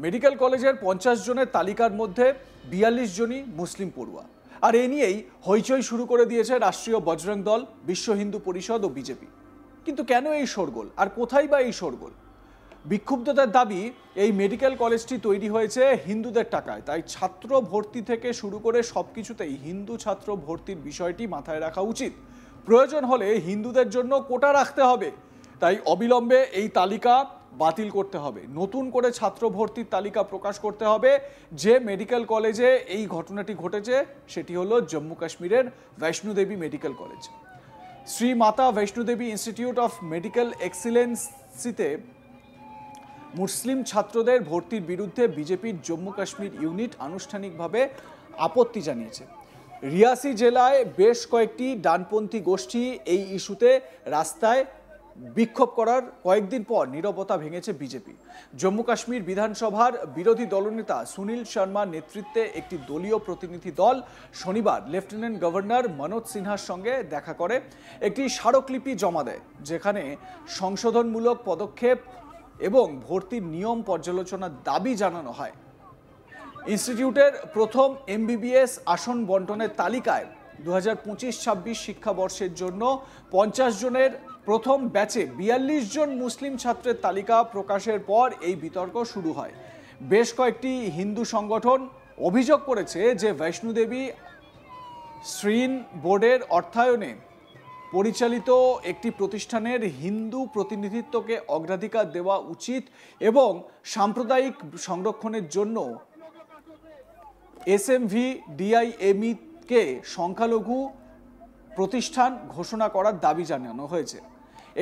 Medical কলেজের 50 জনের তালিকার মধ্যে 42 জনই মুসলিম পড়ুয়া। আর এ নিয়েই হইচই শুরু করে দিয়েছে রাষ্ট্রীয় বজরং দল, বিশ্ব হিন্দু পরিষদ ও বিজেপি। কিন্তু কেন এই শোরগোল, আর কোথায় বা এই শোরগোল? বিক্ষুব্ধতার দাবি, এই মেডিকেল কলেজটি তৈরি হয়েছে হিন্দুদের টাকায়, তাই ছাত্র ভর্তি থেকে শুরু করে সবকিছুতেই হিন্দু ছাত্র ভর্তির বিষয়টি মাথায় রাখা উচিত। প্রয়োজন হলে হিন্দুদের জন্য কোটা রাখতে হবে। তাই অবিলম্বে এই তালিকা বাতিল করতে হবে, নতুন করে ছাত্র ভর্তির তালিকা প্রকাশ করতে হবে। যে মেডিকেল কলেজে এই ঘটনাটি ঘটেছে সেটি হলো জম্মু কাশ্মীরের বৈষ্ণোদেবী মেডিকেল কলেজ। শ্রী মাতা বৈষ্ণোদেবী ইনস্টিটিউট অফ মেডিকেল এক্সিলেন্সিতে মুসলিম ছাত্রদের ভর্তির বিরুদ্ধে বিজেপির জম্মু কাশ্মীর ইউনিট আনুষ্ঠানিকভাবে আপত্তি জানিয়েছে। রিয়াসি জেলায় বেশ কয়েকটি ডানপন্থী গোষ্ঠী এই ইস্যুতে রাস্তায় বিক্ষোভ করার কয়েকদিন পর নীরবতা ভেঙেছে বিজেপি। জম্মু কাশ্মীর বিধানসভার বিরোধী দলনেতা সুনীল শর্মার নেতৃত্বে একটি দলীয় প্রতিনিধি দল শনিবার লেফটেন্যান্ট গভর্নর মনোজ সিনহার সঙ্গে দেখা করে একটি স্মারকলিপি জমা দেয়, যেখানে সংশোধনমূলক পদক্ষেপ এবং ভর্তির নিয়ম পর্যালোচনার দাবি জানানো হয়। ইনস্টিটিউটের প্রথম MBBS আসন বন্টনের তালিকায় 2025-26 শিক্ষাবর্ষের জন্য 50 জনের প্রথম ব্যাচে 42 জন মুসলিম ছাত্রের তালিকা প্রকাশের পর এই বিতর্ক শুরু হয়। বেশ কয়েকটি হিন্দু সংগঠন অভিযোগ করেছে যে বৈষ্ণোদেবী শ্রীন বোর্ডের অর্থায়নে পরিচালিত একটি প্রতিষ্ঠানের হিন্দু প্রতিনিধিত্বকে অগ্রাধিকার দেওয়া উচিত এবং সাম্প্রদায়িক সংরক্ষণের জন্য SMVDIME কে সংখ্যালঘু প্রতিষ্ঠান ঘোষণা করার দাবি জানানো হয়েছে।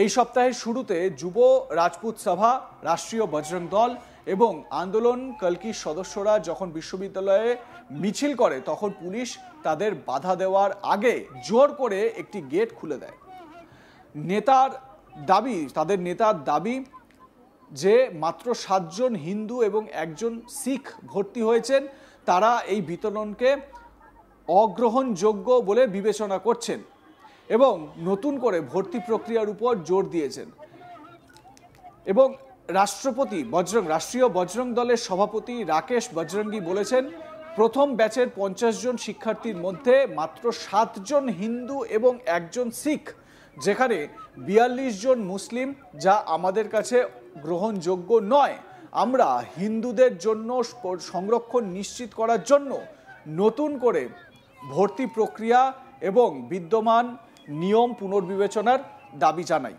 এই সপ্তাহের শুরুতে যুব রাজপুত সভা, রাষ্ট্রীয় বজরং দল এবং আন্দোলন কলকির সদস্যরা যখন বিশ্ববিদ্যালয়ে মিছিল করে, তখন পুলিশ তাদের বাধা দেওয়ার আগে জোর করে একটি গেট খুলে দেয়। তাদের নেতার দাবি যে মাত্র 7 জন হিন্দু এবং 1 জন শিখ ভর্তি হয়েছেন, তারা এই বিতরণকে অগ্রহণযোগ্য বলে বিবেচনা করছেন এবং নতুন করে ভর্তি প্রক্রিয়ার উপর জোর দিয়েছেন। এবং রাষ্ট্রীয় বজরং দলের সভাপতি রাকেশ বজরঙ্গি বলেছেন, প্রথম ব্যাচের 50 জন শিক্ষার্থীর মধ্যে মাত্র 7 জন হিন্দু এবং 1 জন শিখ, যেখানে 42 জন মুসলিম, যা আমাদের কাছে গ্রহণযোগ্য নয়। আমরা হিন্দুদের জন্য সংরক্ষণ নিশ্চিত করার জন্য নতুন করে ভর্তি প্রক্রিয়া এবং বিদ্যমান নিয়ম পুনর্বিবেচনার দাবি জানাই।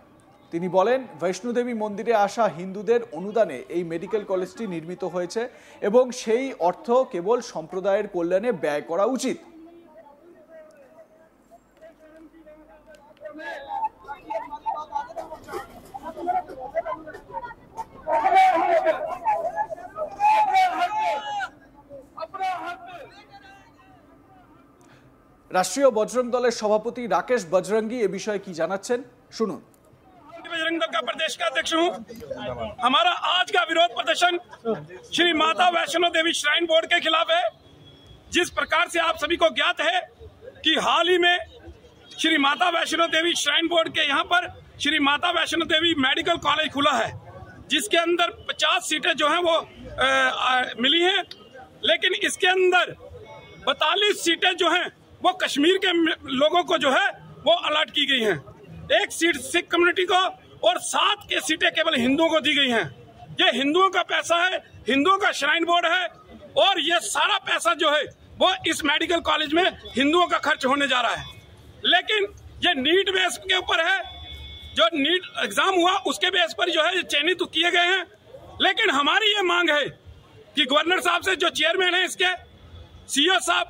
তিনি বলেন, বৈষ্ণোদেবী মন্দিরে আসা হিন্দুদের অনুদানে এই মেডিকেল কলেজটি নির্মিত হয়েছে এবং সেই অর্থ কেবল সম্প্রদায়ের কল্যাণে ব্যয় করা উচিত। রাষ্ট্রীয় বজরং দলের সভাপতি রাকেশ বজরঙ্গি এ বিষয়ে কি জানাচ্ছেন, শুনুন। बजरंग दल का प्रदेश का अध्यक्ष हूँ। हमारा आज का विरोध प्रदर्शन श्री माता वैष्णो देवी श्राइन बोर्ड के खिलाफ है। जिस प्रकार से आप सभी को ज्ञात है कि हाल ही में श्री माता वैष्णो देवी श्राइन बोर्ड के यहाँ पर श्री माता वैष्णो देवी मेडिकल कॉलेज खुला है, जिसके अंदर 50 सीटें जो हैं वो मिली हैं, लेकिन इसके अंदर 42 सीटें जो हैं वो कश्मीर के लोगों को जो है वो अलॉट की गई हैं। 1 सीट सिख कम्युनिटी को और 7 के सीटें केवल हिंदुओं को दी गई हैं। ये हिंदुओं का पैसा है, हिंदुओं का श्राइन बोर्ड है, और ये सारा पैसा जो है वो इस मेडिकल कॉलेज में हिंदुओं का खर्च होने जा रहा है। लेकिन ये नीट बेस के ऊपर है, जो नीट एग्जाम हुआ उसके बेस पर जो है चयनित किए गए हैं। लेकिन हमारी ये मांग है कि गवर्नर साहब से, जो चेयरमैन है इसके, CEO साहब,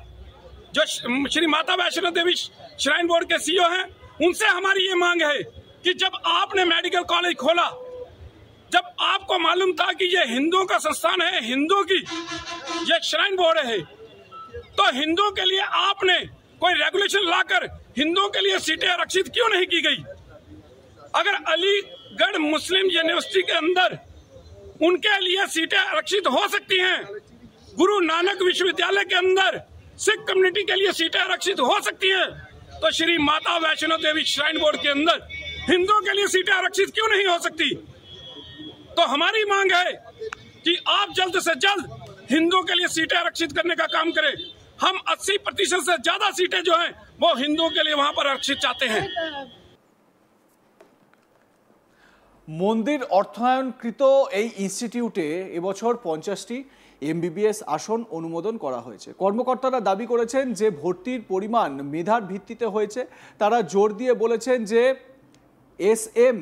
जो श्री माता वैष्णो देवी श्राइन बोर्ड के CEO हैं, उनसे हमारी ये मांग है कि जब आपने मेडिकल कॉलेज खोला, जब आपको मालूम था कि ये हिंदुओं का संस्थान है, हिंदुओं की ये श्राइन बोर्ड है, तो हिंदुओं के लिए आपने कोई रेगुलेशन लाकर हिंदुओं के लिए सीटें आरक्षित क्यों नहीं की गई? अगर अलीगढ़ मुस्लिम यूनिवर्सिटी के अंदर उनके लिए सीटें आरक्षित हो सकती हैं, गुरु नानक विश्वविद्यालय के अंदर सिख कम्युनिटी के लिए सीटें आरक्षित हो सकती हैं, तो श्री माता वैष्णो देवी श्राइन बोर्ड के अंदर हिंदुओं के लिए सीटें आरक्षित क्यों नहीं हो सकती? तो हमारी मांग है कि आप आप जल्द से जल्द हिंदुओं के लिए सीटें आरक्षित करने का काम करें। हम 80% से ज्यादा सीटें जो हैं वो हिंदुओं के लिए वहां पर आरक्षित चाहते हैं। মন্দির অর্থায়নকৃত এই ইনস্টিটিউটে এবছর 50টি এমবিবিএস আসন অনুমোদন করা হয়েছে। কর্মকর্তারা দাবি করেছেন যে ভর্তির পরিমাণ মেধার ভিত্তিতে হয়েছে। তারা জোর দিয়ে বলেছেন যে এসএম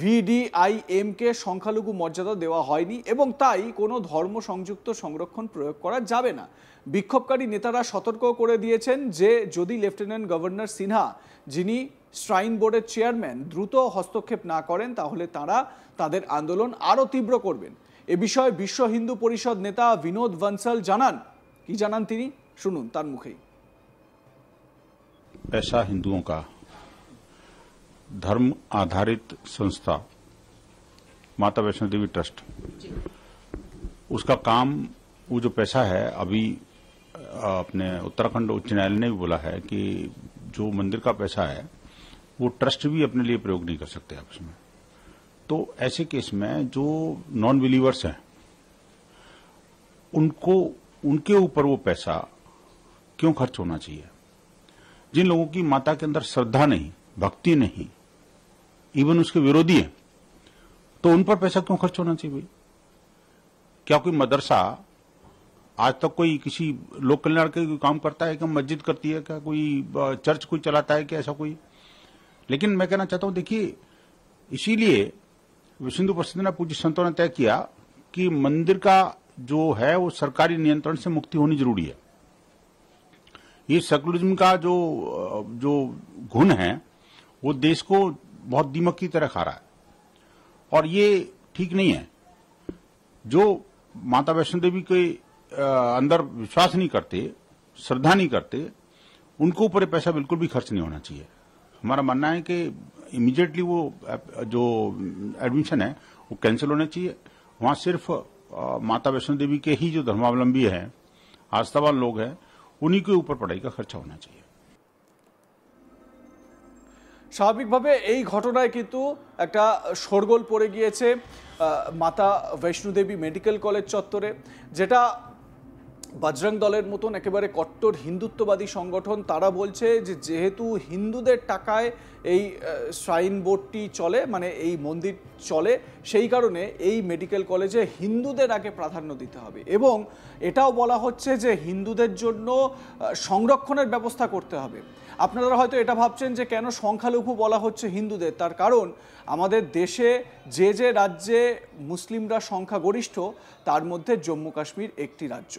ভিডিআইএমকে সংখ্যালঘু মর্যাদা দেওয়া হয়নি এবং তাই কোনো ধর্ম সংযুক্ত সংরক্ষণ প্রয়োগ করা যাবে না। বিক্ষোভকারী নেতারা সতর্ক করে দিয়েছেন যে যদি লেফটেন্যান্ট গভর্নর সিনহা, যিনি শ্রাইন বোর্ডের চেয়ারম্যান, দ্রুত হস্তক্ষেপ না করেন তাহলে তারা তাদের আন্দোলন আরও তীব্র করবেন। এ বিষয়ে বিশ্ব হিন্দু পরিষদ নেতা বিনোদ বনসল জানান। কি জানান তিনি, শুনুন তার মুখেই। ऐसा हिंदुओं का धर्म आधारित संस्था माता वैष्णो देवी ट्रस्ट, उसका काम, वो जो पैसा है, अभी अपने उत्तराखंड उच्च न्यायालय ने भी बोला है कि जो मंदिर का पैसा है वो ट्रस्ट भी अपने लिए प्रयोग नहीं कर सकते आपस में। तो ऐसे केस में जो नॉन बिलीवर्स हैं उनको, उनके ऊपर वो पैसा क्यों खर्च होना चाहिए? जिन लोगों की माता के अंदर श्रद्धा नहीं, भक्ति नहीं, इवन उसके विरोधी है, तो उन पर पैसा क्यों खर्च होना चाहिए भाई? क्या कोई मदरसा आज तक कोई किसी लोक कल्याण के काम करता है? क्या मस्जिद करती है? क्या कोई चर्च कोई चलाता है? क्या ऐसा कोई? लेकिन मैं कहना चाहता हूं, देखिए, इसीलिए विश्व हिंदू परिषद ने, पूज्य संतों ने तय किया कि मंदिर का जो है वो सरकारी नियंत्रण से मुक्ति होनी जरूरी है। ये सेकुलरिज्म का जो गुण है वो देश को बहुत दीमक की तरह खा रहा है और ये ठीक नहीं है। जो माता वैष्णो देवी के अंदर विश्वास नहीं करते, श्रद्धा नहीं करते, उनके ऊपर पैसा बिल्कुल भी खर्च नहीं होना चाहिए। हमारा मानना है कि इमीडिएटली वो जो एडमिशन है वो कैंसिल होना चाहिए। वहां सिर्फ माता वैष्णो देवी के ही जो धर्मावलंबी हैं, आस्थावान लोग हैं, उन्हीं के ऊपर पढ़ाई का खर्चा होना चाहिए। স্বাভাবিকভাবে এই ঘটনায় কিন্তু একটা শোরগোল পড়ে গিয়েছে মাতা বৈষ্ণো দেবী মেডিকেল কলেজ চত্বরে, যেটা বজরং দলের মতন একেবারে কট্টর হিন্দুত্ববাদী সংগঠন। তারা বলছে যে যেহেতু হিন্দুদের টাকায় এই শ্রাইন বোর্ডটি চলে, মানে এই মন্দির চলে, সেই কারণে এই মেডিকেল কলেজে হিন্দুদের আগে প্রাধান্য দিতে হবে এবং এটাও বলা হচ্ছে যে হিন্দুদের জন্য সংরক্ষণের ব্যবস্থা করতে হবে। আপনারা হয়তো এটা ভাবছেন যে কেন সংখ্যালঘু বলা হচ্ছে হিন্দুদের, তার কারণ আমাদের দেশে যে যে রাজ্যে মুসলিমরা সংখ্যাগরিষ্ঠ তার মধ্যে জম্মু কাশ্মীর একটি রাজ্য।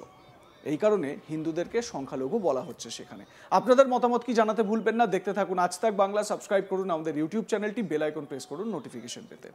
এই কারণে হিন্দুদেরকে সংখ্যালঘু বলা হচ্ছে সেখানে। আপনাদের মতামত কি জানাতে ভুলবেন না। দেখতে থাকুন আজ তাক বাংলা, সাবস্ক্রাইব করুন আমাদের ইউটিউব চ্যানেলটি, বেল আইকন প্রেস করুন নোটিফিকেশন পেতে।